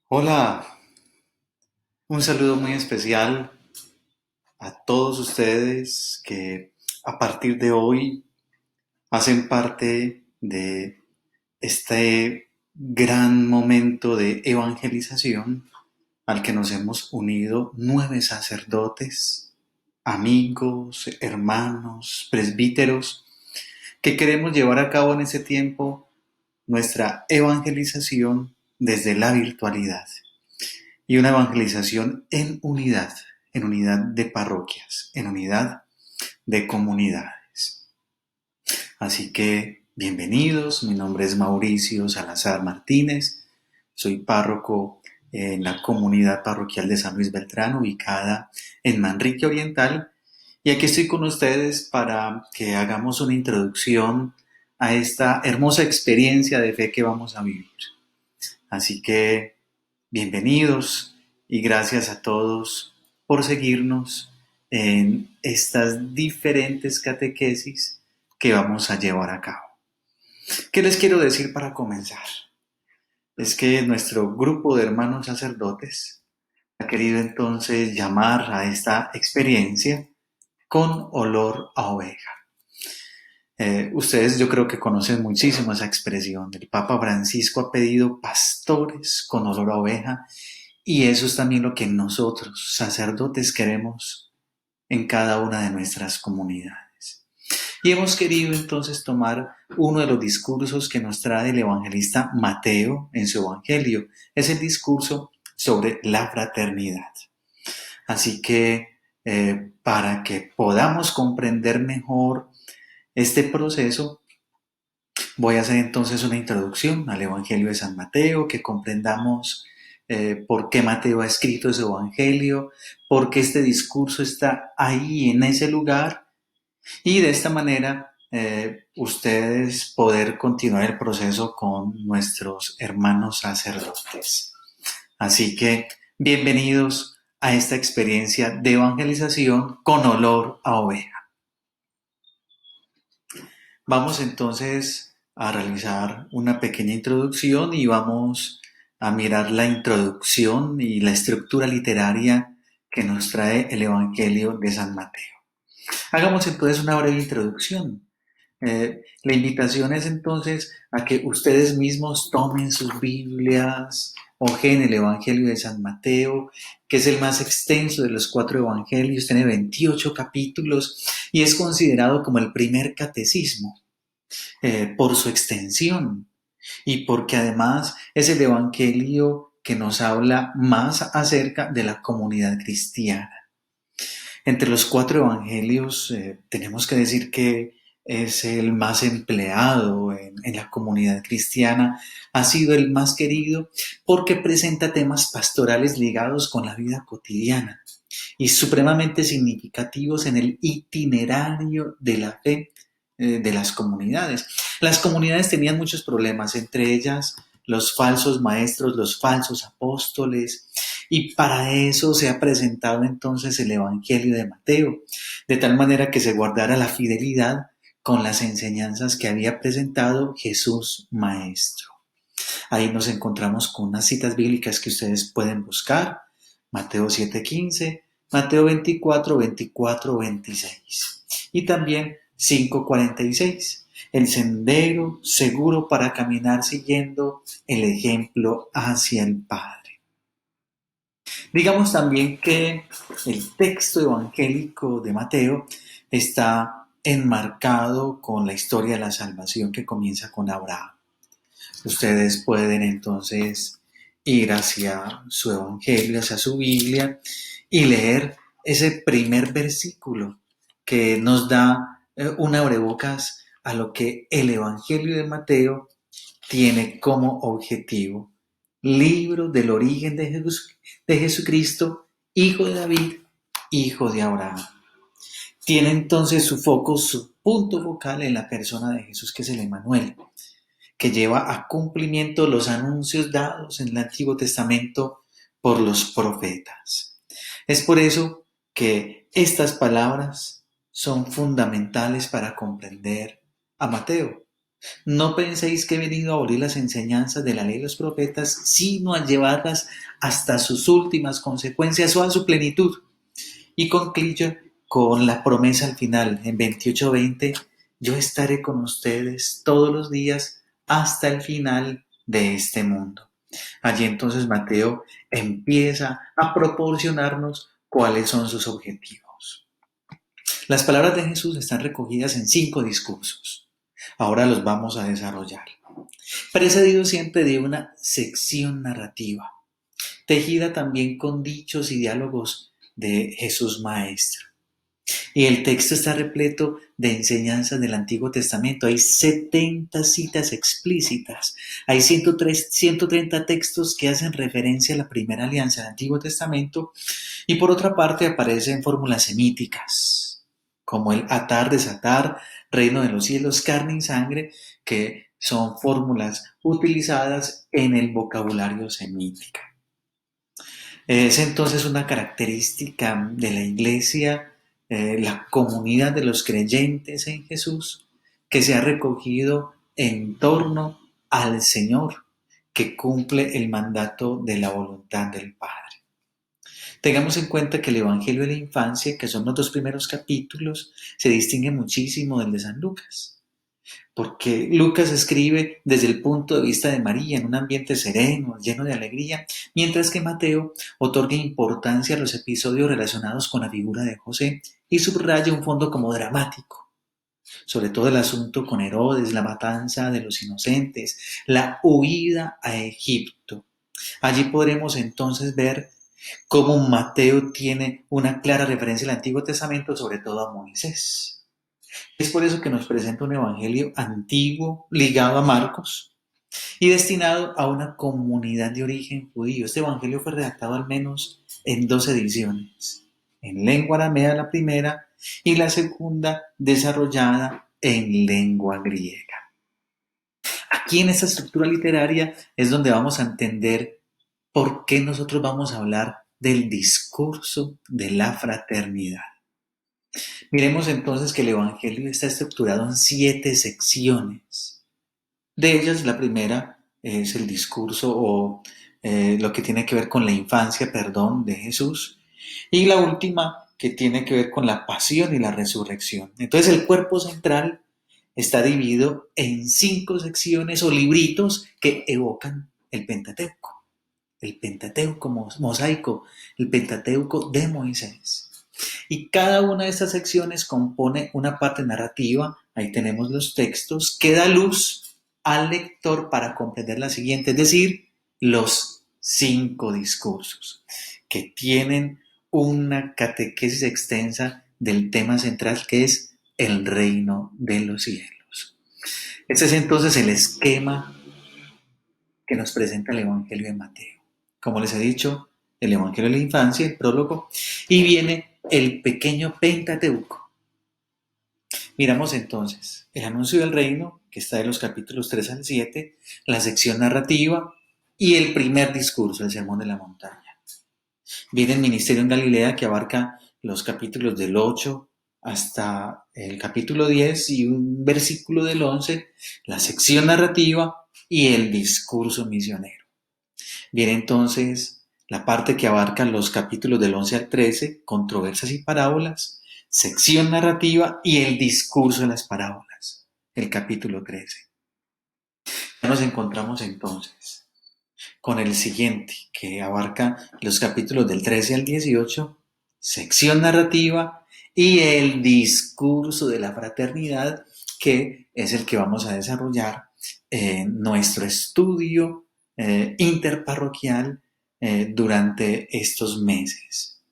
Hola, un saludo muy especial a todos ustedes que a partir de hoy hacen parte de este gran momento de evangelización al que nos hemos unido 9 sacerdotes, amigos, hermanos, presbíteros, que queremos llevar a cabo en ese tiempo nuestra evangelización desde la virtualidad. Y una evangelización en unidad de parroquias, en unidad de comunidades. Así que bienvenidos, mi nombre es Mauricio Salazar Martínez, soy párroco en la comunidad parroquial de San Luis Beltrán, ubicada en Manrique Oriental, y aquí estoy con ustedes para que hagamos una introducción a esta hermosa experiencia de fe que vamos a vivir. Así que bienvenidos y gracias a todos por seguirnos en estas diferentes catequesis que vamos a llevar a cabo. ¿Qué les quiero decir para comenzar? Es que nuestro grupo de hermanos sacerdotes ha querido entonces llamar a esta experiencia con olor a oveja. Ustedes yo creo que conocen muchísimo esa expresión. El Papa Francisco ha pedido pastores con olor a oveja. Y eso es también lo que nosotros, sacerdotes, queremos en cada una de nuestras comunidades. Y hemos querido entonces tomar uno de los discursos que nos trae el evangelista Mateo en su evangelio. Es el discurso sobre la fraternidad. Así que para que podamos comprender mejor este proceso, voy a hacer entonces una introducción al Evangelio de San Mateo, que comprendamos por qué Mateo ha escrito ese Evangelio, por qué este discurso está ahí en ese lugar y de esta manera ustedes poder continuar el proceso con nuestros hermanos sacerdotes. Así que bienvenidos a esta experiencia de evangelización con olor a oveja. Vamos entonces a realizar una pequeña introducción y vamos a mirar la introducción y la estructura literaria que nos trae el Evangelio de San Mateo. Hagamos entonces una breve introducción. La invitación es entonces a que ustedes mismos tomen sus Biblias, ojen el Evangelio de San Mateo, que es el más extenso de los 4 evangelios, tiene 28 capítulos y es considerado como el primer catecismo por su extensión y porque además es el Evangelio que nos habla más acerca de la comunidad cristiana. Entre los 4 evangelios tenemos que decir que es el más empleado en la comunidad cristiana, ha sido el más querido porque presenta temas pastorales ligados con la vida cotidiana y supremamente significativos en el itinerario de la fe de las comunidades. Las comunidades tenían muchos problemas, entre ellas los falsos maestros, los falsos apóstoles, y para eso se ha presentado entonces el Evangelio de Mateo, de tal manera que se guardara la fidelidad con las enseñanzas que había presentado Jesús Maestro. Ahí nos encontramos con unas citas bíblicas que ustedes pueden buscar, Mateo 7:15, Mateo 24:26 y también 5:46. El sendero seguro para caminar siguiendo el ejemplo hacia el Padre. Digamos también que el texto evangélico de Mateo está enmarcado con la historia de la salvación que comienza con Abraham. Ustedes pueden entonces ir hacia su evangelio, hacia su Biblia y leer ese primer versículo que nos da un abrebocas a lo que el evangelio de Mateo tiene como objetivo. Libro del origen de Jesucristo, hijo de David, hijo de Abraham. Tiene entonces su foco, su punto focal en la persona de Jesús, que es el Emmanuel, que lleva a cumplimiento los anuncios dados en el Antiguo Testamento por los profetas. Es por eso que estas palabras son fundamentales para comprender a Mateo. No penséis que he venido a abolir las enseñanzas de la ley de los profetas, sino a llevarlas hasta sus últimas consecuencias o a su plenitud. Y concluye con la promesa al final, en 28:20, yo estaré con ustedes todos los días hasta el final de este mundo. Allí entonces Mateo empieza a proporcionarnos cuáles son sus objetivos. Las palabras de Jesús están recogidas en 5 discursos. Ahora los vamos a desarrollar. Precedido siempre de una sección narrativa, tejida también con dichos y diálogos de Jesús Maestro. Y el texto está repleto de enseñanzas del Antiguo Testamento. Hay 70 citas explícitas. Hay 130 textos que hacen referencia a la primera alianza del Antiguo Testamento. Y por otra parte aparecen fórmulas semíticas, como el atar, desatar, reino de los cielos, carne y sangre, que son fórmulas utilizadas en el vocabulario semítico. Es entonces una característica de la Iglesia, la comunidad de los creyentes en Jesús, que se ha recogido en torno al Señor, que cumple el mandato de la voluntad del Padre. Tengamos en cuenta que el Evangelio de la Infancia, que son los 2 primeros capítulos, se distingue muchísimo del de San Lucas, porque Lucas escribe desde el punto de vista de María en un ambiente sereno, lleno de alegría, mientras que Mateo otorga importancia a los episodios relacionados con la figura de José y subraya un fondo como dramático, sobre todo el asunto con Herodes, la matanza de los inocentes, la huida a Egipto. Allí podremos entonces ver cómo Mateo tiene una clara referencia al Antiguo Testamento, sobre todo a Moisés. Es por eso que nos presenta un evangelio antiguo ligado a Marcos y destinado a una comunidad de origen judío. Este evangelio fue redactado al menos en 2 ediciones, en lengua aramea la primera y la segunda desarrollada en lengua griega. Aquí en esta estructura literaria es donde vamos a entender por qué nosotros vamos a hablar del discurso de la fraternidad. Miremos entonces que el Evangelio está estructurado en 7 secciones. De ellas, la primera es el discurso o lo que tiene que ver con la infancia, perdón, de Jesús. Y la última que tiene que ver con la pasión y la resurrección. Entonces el cuerpo central está dividido en 5 secciones o libritos que evocan el Pentateuco mosaico, el Pentateuco de Moisés. Y cada una de estas secciones compone una parte narrativa, ahí tenemos los textos, que da luz al lector para comprender la siguiente, es decir, los 5 discursos, que tienen una catequesis extensa del tema central que es el reino de los cielos. Este es entonces el esquema que nos presenta el Evangelio de Mateo. Como les he dicho, el Evangelio de la Infancia, el prólogo, y viene el pequeño Pentateuco. Miramos entonces el anuncio del reino, que está de los capítulos 3 al 7, la sección narrativa y el primer discurso, el sermón de la montaña. Viene el ministerio en Galilea, que abarca los capítulos del 8 hasta el capítulo 10 y un versículo del 11, la sección narrativa y el discurso misionero. Viene entonces la parte que abarca los capítulos del 11 al 13, controversias y parábolas, sección narrativa y el discurso de las parábolas, el capítulo 13. Ya nos encontramos entonces con el siguiente, que abarca los capítulos del 13 al 18, sección narrativa y el discurso de la fraternidad, que es el que vamos a desarrollar en nuestro estudio interparroquial durante estos meses.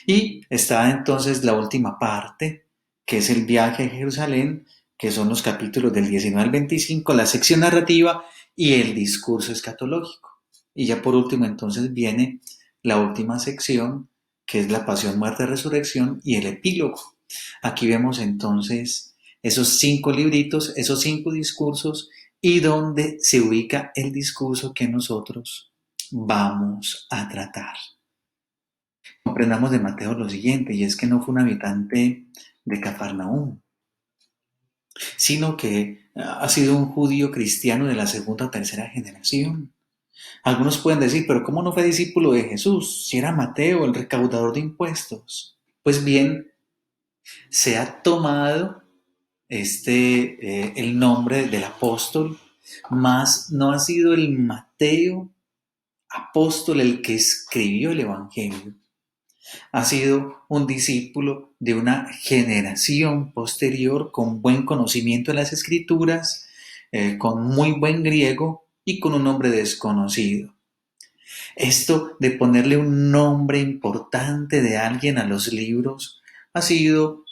Y está entonces la última parte, que es el viaje a Jerusalén, que son los capítulos del 19 al 25, la sección narrativa y el discurso escatológico. Y ya por último entonces viene la última sección, que es la pasión, muerte, resurrección y el epílogo. Aquí vemos entonces esos 5 libritos, esos 5 discursos y dónde se ubica el discurso que nosotros vamos a tratar. Comprendamos de Mateo lo siguiente, y es que no fue un habitante de Cafarnaúm. sino que ha sido un judío cristiano de la segunda o tercera generación. Algunos pueden decir, pero ¿cómo no fue discípulo de Jesús si era Mateo, el recaudador de impuestos? Pues bien, se ha tomado el nombre del apóstol, mas no ha sido el Mateo apóstol el que escribió el Evangelio. Ha sido un discípulo de una generación posterior con buen conocimiento de las escrituras, con muy buen griego y con un nombre desconocido. Esto de ponerle un nombre importante de alguien a los libros ha sido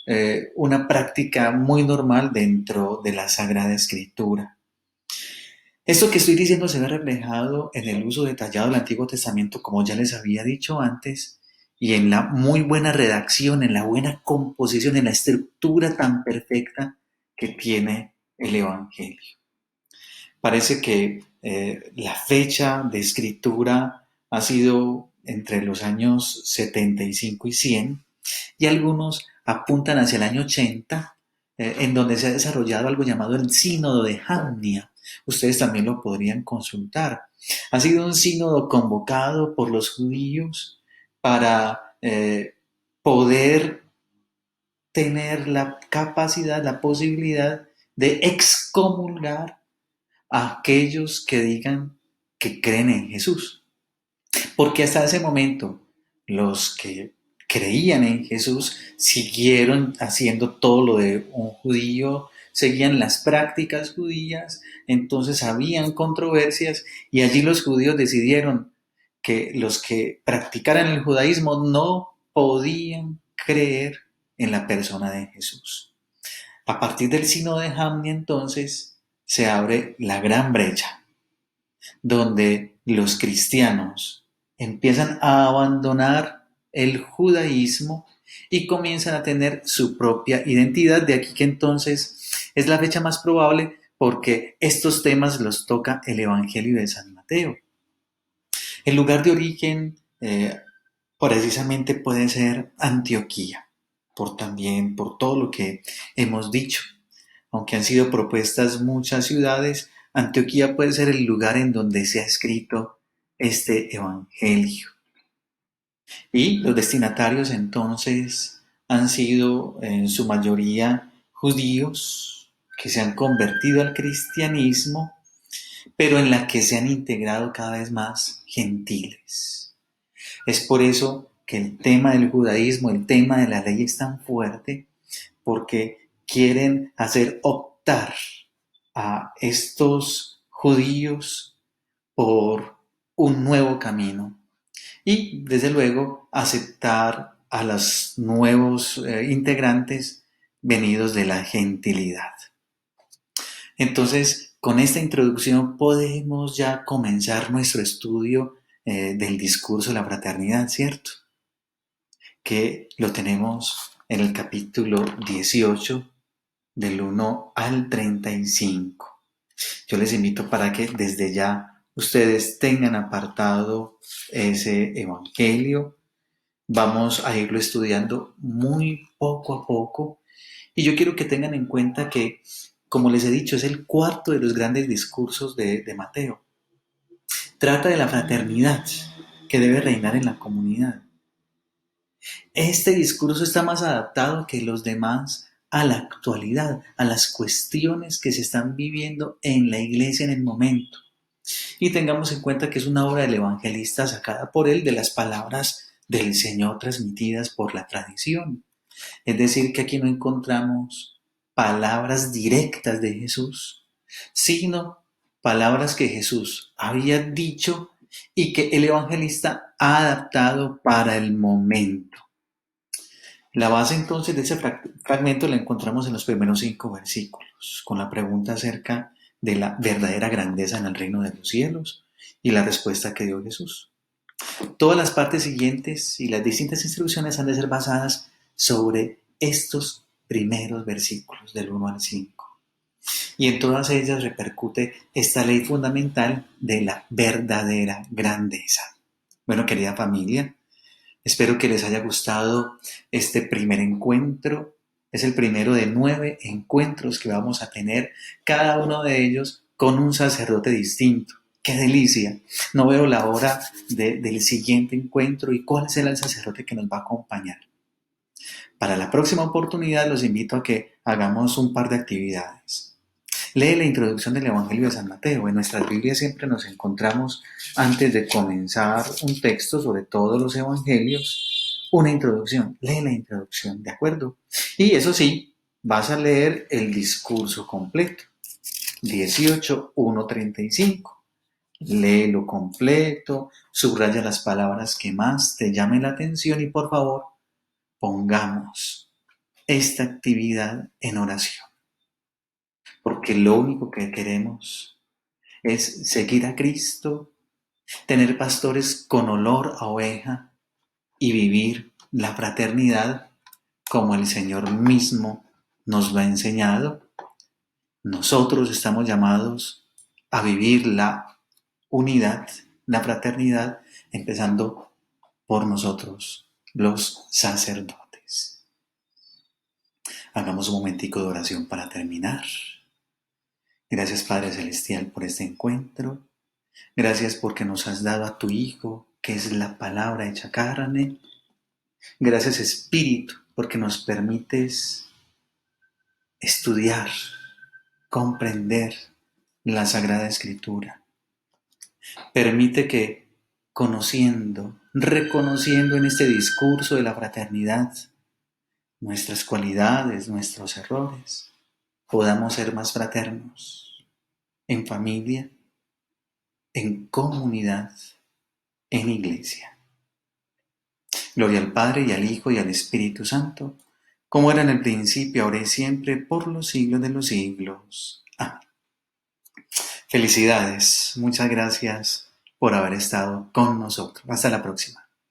una práctica muy normal dentro de la Sagrada Escritura. Esto que estoy diciendo se ve reflejado en el uso detallado del Antiguo Testamento, como ya les había dicho antes, y en la muy buena redacción, en la buena composición, en la estructura tan perfecta que tiene el Evangelio. Parece que la fecha de escritura ha sido entre los años 75 y 100, y algunos apuntan hacia el año 80, en donde se ha desarrollado algo llamado el Sínodo de Jamnia. Ustedes también lo podrían consultar. Ha sido un sínodo convocado por los judíos para poder tener la capacidad, la posibilidad de excomulgar a aquellos que digan que creen en Jesús. Porque hasta ese momento los que creían en Jesús siguieron haciendo todo lo de un judío, seguían las prácticas judías, entonces habían controversias y allí los judíos decidieron que los que practicaran el judaísmo no podían creer en la persona de Jesús. A partir del Sínodo de Jamnia entonces se abre la gran brecha donde los cristianos empiezan a abandonar el judaísmo y comienzan a tener su propia identidad. De aquí que entonces es la fecha más probable porque estos temas los toca el Evangelio de San Mateo. El lugar de origen precisamente puede ser Antioquía, por todo lo que hemos dicho. Aunque han sido propuestas muchas ciudades, Antioquía puede ser el lugar en donde se ha escrito este evangelio. Y los destinatarios entonces han sido en su mayoría judíos que se han convertido al cristianismo, pero en la que se han integrado cada vez más gentiles. Es por eso que el tema del judaísmo, el tema de la ley es tan fuerte, porque quieren hacer optar a estos judíos por un nuevo camino y desde luego aceptar a los nuevos integrantes venidos de la gentilidad. Entonces, con esta introducción podemos ya comenzar nuestro estudio del discurso de la fraternidad, ¿cierto? Que lo tenemos en el capítulo 18 del 1 al 35. Yo les invito para que desde ya ustedes tengan apartado ese evangelio. Vamos a irlo estudiando muy poco a poco. Y yo quiero que tengan en cuenta que, como les he dicho, es el cuarto de los grandes discursos de Mateo. Trata de la fraternidad que debe reinar en la comunidad. Este discurso está más adaptado que los demás a la actualidad, a las cuestiones que se están viviendo en la iglesia en el momento. Y tengamos en cuenta que es una obra del evangelista sacada por él de las palabras del Señor transmitidas por la tradición. Es decir, que aquí no encontramos palabras directas de Jesús, sino palabras que Jesús había dicho y que el evangelista ha adaptado para el momento. La base entonces de ese fragmento la encontramos en los primeros 5 versículos, con la pregunta acerca de la verdadera grandeza en el reino de los cielos y la respuesta que dio Jesús. Todas las partes siguientes y las distintas instrucciones han de ser basadas sobre estos primeros versículos del 1 al 5. Y en todas ellas repercute esta ley fundamental de la verdadera grandeza. Bueno, querida familia, espero que les haya gustado este primer encuentro Es el primero de 9 encuentros que vamos a tener, cada uno de ellos con un sacerdote distinto. ¡Qué delicia! No veo la hora del siguiente encuentro y cuál será el sacerdote que nos va a acompañar. Para la próxima oportunidad los invito a que hagamos un par de actividades. Lee la introducción del Evangelio de San Mateo. En nuestras Biblias siempre nos encontramos, antes de comenzar un texto sobre todos los evangelios, una introducción. Lee la introducción, ¿de acuerdo? Y eso sí, vas a leer el discurso completo. 18:1-35. Léelo completo, subraya las palabras que más te llamen la atención y por favor, pongamos esta actividad en oración. Porque lo único que queremos es seguir a Cristo, tener pastores con olor a oveja y vivir la fraternidad como el Señor mismo nos lo ha enseñado. Nosotros estamos llamados a vivir la unidad, la fraternidad, empezando por nosotros, los sacerdotes. Hagamos un momentico de oración para terminar. Gracias, Padre Celestial, por este encuentro. Gracias porque nos has dado a tu Hijo, que es la palabra hecha carne. Gracias, Espíritu, porque nos permites estudiar, comprender la Sagrada Escritura. Permite que, conociendo, reconociendo en este discurso de la fraternidad nuestras cualidades, nuestros errores, podamos ser más fraternos en familia, en comunidad, en iglesia. Gloria al Padre, y al Hijo, y al Espíritu Santo, como era en el principio, ahora y siempre, por los siglos de los siglos. Amén. Felicidades, muchas gracias por haber estado con nosotros. Hasta la próxima.